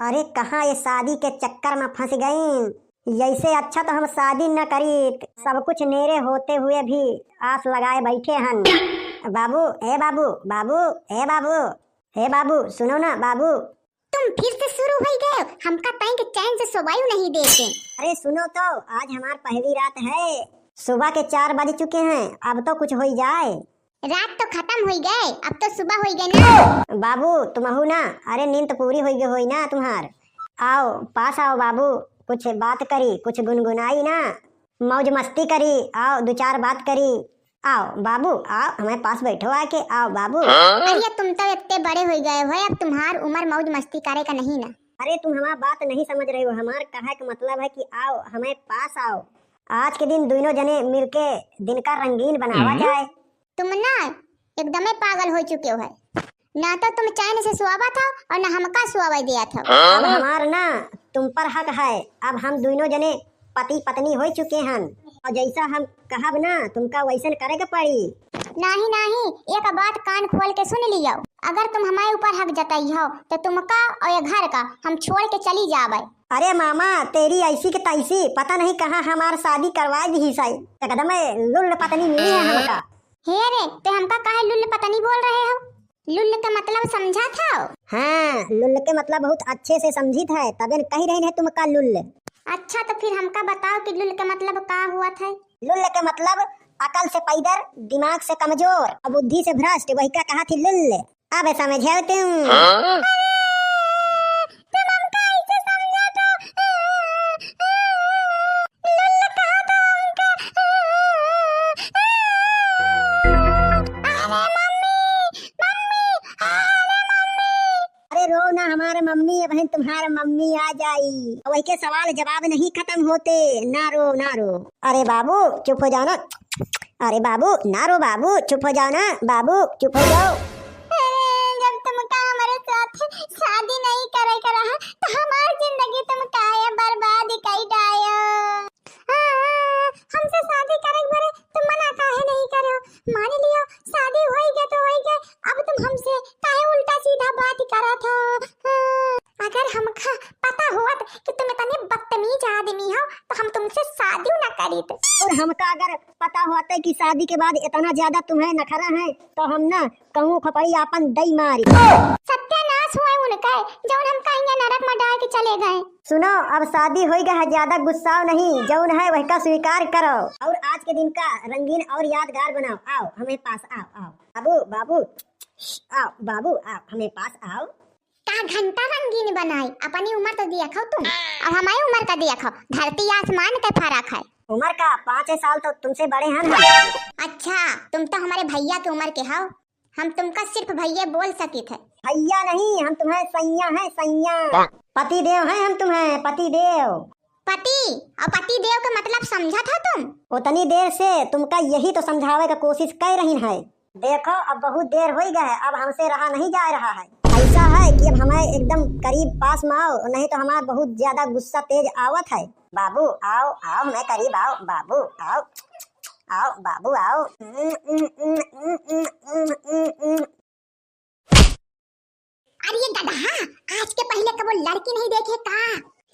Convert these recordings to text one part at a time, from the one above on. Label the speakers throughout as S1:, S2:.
S1: अरे कहाँ ये शादी के चक्कर में फंस गई। ऐसे अच्छा तो हम शादी न करी, सब कुछ नेरे होते हुए भी आस लगाए बैठे हन। बाबू ए बाबू, बाबू ए बाबू, हे बाबू सुनो ना बाबू।
S2: तुम फिर से शुरू हो गए। हमका टाइम के चैन से सोवायु नहीं देते।
S1: अरे सुनो तो, आज हमार पहली रात है। सुबह के 4 बज चुके हैं, अब तो कुछ हो जाए।
S2: रात तो खत्म हो गए, अब तो सुबह हो गए ना।
S1: बाबू तुम हो ना, अरे नींद तो पूरी हो गई होई ना तुम्हार। आओ पास आओ बाबू, कुछ बात करी, कुछ गुनगुनाई ना, मौज मस्ती करी, आओ 2-4 बात करी। आओ बाबू आओ, हमारे पास बैठो आके, आओ बाबू।
S2: अरे तुम तो इतने बड़े हो गए हो, अब तुम्हार उम्र मौज मस्ती करे का नहीं ना।
S1: अरे तुम हमारी बात नहीं समझ रहे हो। हमार कहे का मतलब है कि आओ हमें पास आओ, आज के दिन दोनों जने मिलके दिन का रंगीन बनावा जाए।
S2: तुम ना एकदम पागल हो चुके हो। ना तो तुम चैन से सुआवा था और ना हमका सुआवा दिया था।
S1: अब हमार ना तुम पर हक है। अब हम दोनों जने पति पत्नी हो चुके हैं, और जैसा हम कहब ना तुमका वैसन करे के पड़ी।
S2: नहीं नहीं, एक बात कान खोल के सुन लियो। अगर तुम हमारे ऊपर हक जताई हो तो तुमका और ये घर का हम छोड़ के चली जावे।
S1: अरे मामा तेरी ऐसी के तैसी, पता नहीं कहाँ हमार शादी करवा दी साई, एकदम लुल्ल पत्नी मिली है हमका।
S2: हे रे, तो हमका काहे लुल्ल पत्नी बोल रहे हो? लुल्ल का मतलब समझा था?
S1: हाँ, लुल्ल के मतलब बहुत अच्छे से समझी था, तबे कही रही है तुमका लुल्ल।
S2: अच्छा तो फिर हमका बताओ कि लुल्ल का मतलब का हुआ था?
S1: लुल्ल के मतलब अकल से पैदर, दिमाग से कमजोर और बुद्धि से भ्रष्ट, वही का कहा थी लुल्ल। अब समझे तुम? अरे रो ना हमारे मम्मी, बहन तुम्हारे मम्मी आ जाई। वही के सवाल जवाब नहीं खत्म होते, ना रो ना रो। अरे बाबू चुप हो जाओ ना। अरे बाबू ना रो, बाबू चुप हो जाओ ना, बाबू चुप हो जाओ।
S2: जब तुमका हमारे साथ शादी नहीं करे कर रहा तो हमारी जिंदगी तुम काहे बर्बाद कर डायो। हमसे शादी करे बारे तुम मना काहे नहीं करो? मान लियो शादी होई गई तो होई गई, अब तुम हमसे काहे उल्टा सीधा बात करत हो? अगर हमका पता होत कि तुम इतने बदतमीज आदमी हो तो हम तुमसे शादी ना करीत।
S1: और हमका अगर पता होता कि शादी के बाद इतना ज्यादा तुम्हें नखरा है तो हम ना कहूँ खपड़ी अपन दई मारी।
S2: सत्यानाश हुआ उनका, जौन हम कहीं नरक में डाल के चले गए।
S1: सुनो, अब शादी हो गया है, ज्यादा गुस्सा नहीं, जौन है वही का स्वीकार करो और आज के दिन का रंगीन और यादगार बनाओ। आओ हमें पास आओ, आओ बाबू, बाबू आओ बाबू, आओ हमें पास आओ।
S2: का घंटा रंगीन बनाई, अपनी उम्र तो दिया खाओ तुम और हमारी उम्र का दिया खाओ। धरती आसमान का फर्क है।
S1: उम्र का 5 साल तो तुमसे बड़े हैं ना।
S2: अच्छा, तुम तो हमारे भैया की उम्र के हो। हम तुमका सिर्फ भैया बोल सके थे।
S1: भैया नहीं, हम तुम्हें सैया है, सैया पति देव है, हम तुम्हें पति देव।
S2: पति और पति देव का मतलब समझा था तुम?
S1: उतनी देर से तुमका यही तो समझावे का कोशिश कर रही है। देखो अब बहुत देर हो गया है, अब हमसे रहा नहीं जा रहा है। ऐसा है कि अब हमें एकदम करीब पास में आओ, नहीं तो हमारा बहुत ज्यादा गुस्सा तेज आवत है। बाबू आओ आओ, मैं करीब आओ, बाबू आओ आओ, बाबू आओ।
S2: अरे ये गधा, आज के पहले कबो लड़की नहीं देखे का?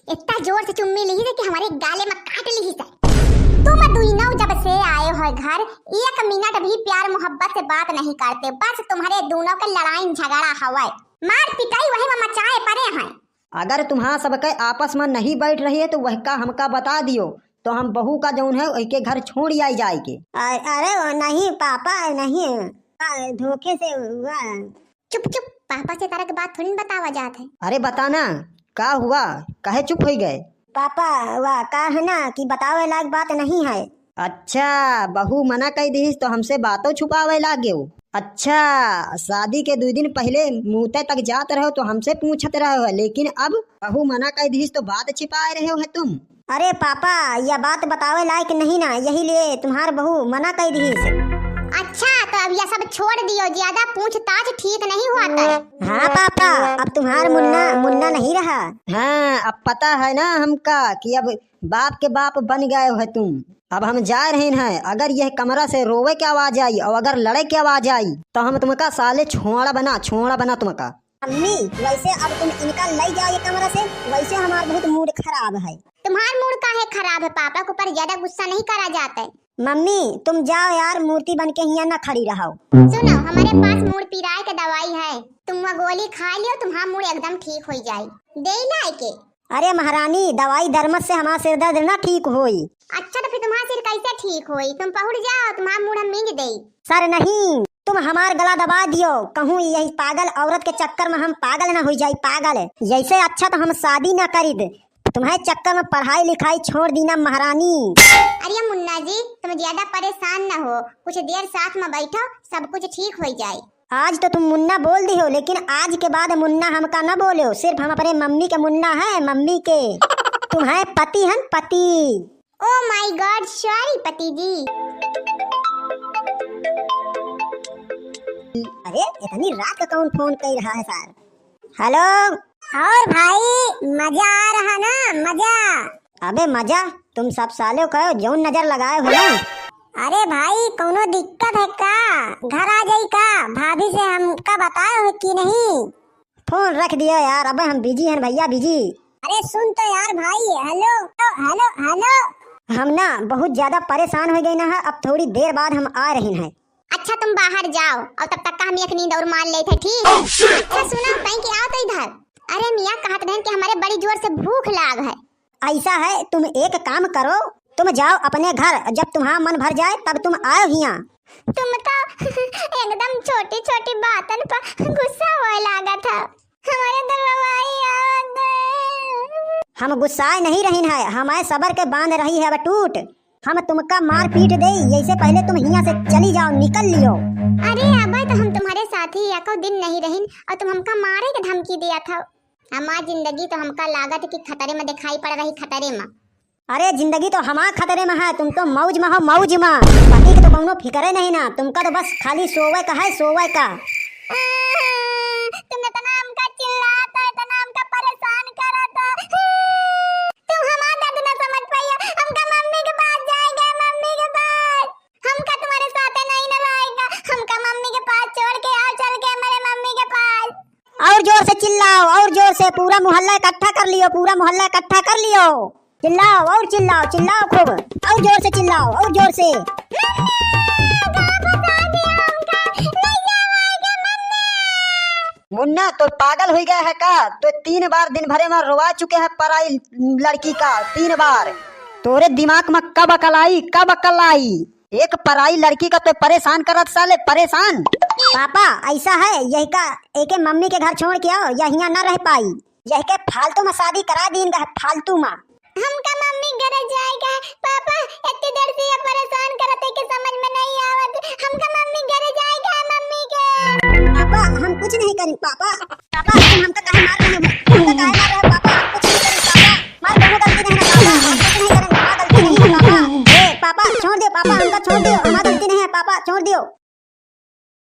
S2: इतना जोर से चुम्मी ली है कि हमारे गाले में काट ली है। तुम दोनों जब से आए हो घर, 1 मिनट भी प्यार मोहब्बत से बात नहीं करते। बस तुम्हारे दोनों का लड़ाई झगड़ा हवा, मार पिटाई वही में मचाए पड़े हैं।
S3: अगर तुम्हारा सबके आपस में नहीं बैठ रही है तो वह का हमका बता दियो, तो हम बहू का जौन है वही के घर छोड़ आई जाए के।
S1: अरे नहीं पापा, नहीं धोखे से हुआ।
S2: चुप चुप, पापा से तरह की बात थोड़ी बतावा जात है।
S3: अरे बताना का हुआ, काहे चुप हो गए?
S1: पापा वाह का है ना कि बतावे लायक बात नहीं है।
S3: अच्छा, बहू मना कर दी तो हमसे बातों छुपावे लागे हो। अच्छा, शादी के 2 दिन पहले मुँह तक जात रहो तो हमसे पूछत रहो, लेकिन अब बहू मना कर दी तो बात छिपाए रहे हो है तुम।
S1: अरे पापा यह बात बतावे लायक नहीं ना, यही लिए तुम्हार बहू मना कर दी।
S2: अच्छा तो अब यह सब छोड़ दियो, ज्यादा पूछताछ ठीक नहीं होता है।
S1: हाँ पापा, अब तुम्हार मुन्ना मुन्ना नहीं रहा।
S3: हाँ, अब पता है ना हमका कि अब बाप के बाप बन गए हो तुम। अब हम जा रहे हैं, अगर यह कमरा से रोवे की आवाज आई और अगर लड़े की आवाज आई तो हम तुमका साले छोड़ा बना तुमका।
S1: मम्मी वैसे अब तुम इनका ले जाओ ये कमरा से, वैसे हमारा बहुत मूड खराब है।
S2: तुम्हारा मूड काहे खराब है? पापा के ऊपर ज्यादा गुस्सा नहीं करा जाता है।
S1: मम्मी तुम जाओ यार, मूर्ति बन के यहाँ ना खड़ी रहो।
S2: सुनो, हमारे पास मूड पिराए का दवाई है, तुम वो गोली खा लियो, तुम्हारा मूड एकदम ठीक हो जाए। दे लाई के?
S1: अरे महारानी, दवाई दरमत से हमारा सिर दर्द ना ठीक होई।
S2: अच्छा तो फिर तुम्हारा सिर कैसे ठीक होई? तुम पहुंच जाओ, तुम्हारा मूड हम मिंग दे।
S1: सर नहीं, तुम हमार गला दबा दियो। कहूँ यही पागल औरत के चक्कर में हम पागल न हो जाई पागल। जैसे अच्छा तो हम शादी न करी, तुम्हारे चक्कर में पढ़ाई लिखाई छोड़ दी ना महारानी।
S2: अरे मुन्ना जी, तुम ज्यादा परेशान न हो, कुछ देर साथ में बैठो, सब कुछ ठीक हो जाए।
S1: आज तो तुम मुन्ना बोल दी हो, लेकिन आज के बाद मुन्ना हमका न बोलो। सिर्फ हम अपने मम्मी के मुन्ना है, मम्मी के। तुम्हारे पति हैं पति।
S2: ओ माय गॉड, सॉरी पति जी।
S1: अरे इतनी रात का कौन फोन कर रहा है सर? हेलो।
S2: और भाई मजा आ रहा ना? मजा?
S1: अबे मजा तुम सब सालों का जौन नजर लगाए हो ना।
S2: अरे भाई कोनो दिक्कत है का? घर आ जाई का? भाभी से हमका बताओ है कि नहीं?
S1: फोन रख दिया यार, अबे हम बिजी हैं भैया, बिजी।
S2: अरे सुन तो यार भाई, हेलो हेलो हेलो।
S1: हम ना बहुत ज्यादा परेशान हो गए ना है, अब थोड़ी देर बाद हम आ रहे हैं।
S2: अच्छा तुम बाहर जाओ और तब तक का हम एक नींद और मार लेते, ठीक है? अच्छा सुनो, कहीं के आओ तो इधर। अरे मियाँ कहते हैं कि हमारे बड़ी जोर से भूख लाग है।
S1: ऐसा है, तुम एक काम करो, तुम जाओ अपने घर, जब तुम्हारा मन भर जाए तब तुम आओ यहाँ।
S2: तुम तो एकदम छोटी छोटी बातन पर गुस्सा होए लागा था। हमारे दरवाई आवत है।
S1: हम गुस्साए नहीं रही है, हमारे सबर के बांध रही है अब टूट। हम तुमका मार पीट दे, ऐसे पहले तुम यहाँ से चली जाओ, निकल लियो।
S2: अरे अब तो हम तुम्हारे साथ ही एको दिन नहीं रहीन और तुम हमका मारे के धमकी दिया था। हमारी जिंदगी तो हमका लागत कि खतरे में दिखाई पड़ रही, खतरे में।
S1: अरे जिंदगी तो हमारे खतरे में है, तुम तो मौज में हो, मौज में। पति के तो कोनो फिक्र नहीं ना, तुमका तो बस खाली सोवे का है, सोवे का।
S2: तुमने तना हमका चिल्लाता, तना हमका परेशान करा था। तुम हमारा दर्द न समझ पाया। हमका मम्मी के पास जाएगा, मम्मी के पास। हमका तुम्हारे साथ नहीं न रहेगा। हमका मम्मी के पास छोड़ के आओ, चल के हमारे मम्मी के पास।
S1: और जोर से चिल्लाओ, और जोर से, पूरा मोहल्ला इकट्ठा कर लियो, पूरा मोहल्ला इकट्ठा कर लियो। चिल्लाओ और चिल्लाओ, चिल्लाओ खूब, और जोर से चिल्लाओ, और जोर से।
S3: मुन्ना तो पागल हो गया है का? तो 3 बार दिन भरे में रोवा चुके हैं पराई लड़की का, 3 बार। तोरे दिमाग में कब अकल आई, कब अकल आई? एक पराई लड़की का तो परेशान करत साले, परेशान।
S1: पापा ऐसा है, यही का एक मम्मी के घर छोड़ के आओ, यहाँ न रह पाई। यही के फालतू में शादी करा दी इनका, फालतू में।
S2: हमका मम्मी घर जाएगा। पापा इतनी देर से ये परेशान करते कि समझ में नहीं आवत। हमका मम्मी घर जाएगा, मम्मी के।
S1: पापा हम कुछ नहीं करें पापा। पापा तुम हमका काहे मार रहे हो? हमका काहे मार रहे हो पापा? हम कुछ नहीं करें पापा, मार दोनों गलती नहीं है पापा, हम कुछ नहीं करें, हमारी गलती नहीं है पापा। ए पापा छोड़ दो पापा, हमका छोड़ दो, हमारी गलती नहीं है पापा, छोड़ दो।